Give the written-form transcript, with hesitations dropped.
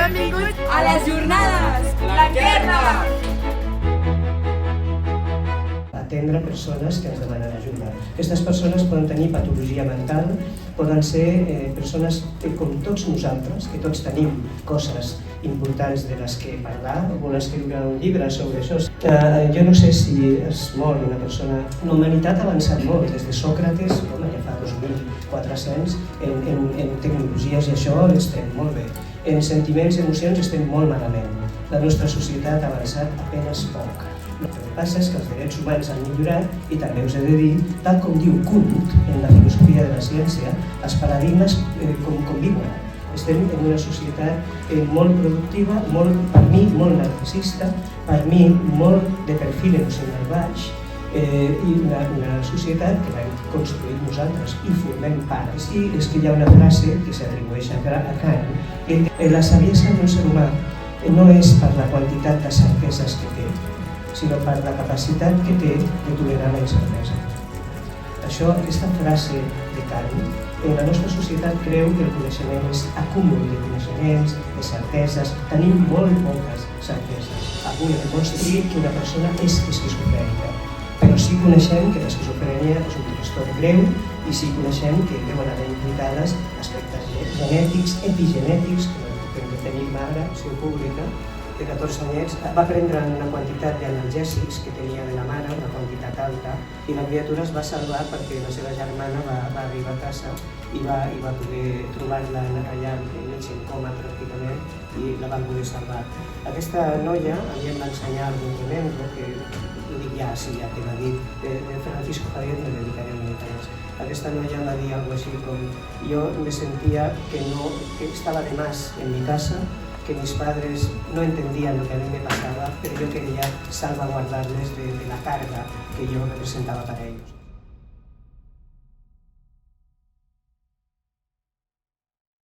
Benvinguts a les jornades Blanquerna! Atendre persones que ens demanen ajuda. Aquestes persones poden tenir patologia mental, poden ser persones com tots nosaltres, que tots tenim coses importants de les que parlar, algunes escriure un llibre sobre això. Jo no sé si es mor una persona. La humanitat ha avançat molt, des de Sòcrates, ja fa 2.400, en tecnologies, i això estem molt bé. En sentiments i emocions estem molt malament. La nostra societat ha avançat apenas poc. El que passa és que els drets humans han millorat i també us he de dir, tal com diu Kuhn en la filosofia de la ciència, els paradigmes conviuen. Estem en una societat molt productiva, per mi molt narcisista, per mi molt de perfil emocional baix, i una societat que l'hem construït nosaltres i formem part. Sí, és que hi ha una frase que s'atribueix a Kant, que la saviesa d'un ser humà no és per la quantitat de certeses que té, sinó per la capacitat que té de tolerar la incertesa. Aquesta frase de Kant, en la nostra societat creu que el coneixement és acúmul de coneixements, de certeses, tenim molt poques certeses. Avui demostri que una persona és esquizofrènica, però sí coneixem que l'esquizofrènia és un trastorn greu i sí coneixem que deuen haver implicades aspectes genètics, epigenètics, com el que tenim ara, si pública, de 14 anyets, va prendre una quantitat d'analgèsics que tenia de la mare, una quantitat alta, i la criatura es va salvar perquè la seva germana va arribar a casa i va poder trobar-la allà en coma pràcticament i la van poder salvar. Aquesta noia, a mi em va ensenyar el documento, que ho dic ja, sí, ja que m'ha dit, de Francisco Javier, me dedicaré a interès. Aquesta noia em va dir alguna cosa així com jo me sentia que estaba de más en mi casa, que mis padres no entendían lo que a mí me pasaba, pero yo quería salvaguardarles de la carga que yo representaba para ellos.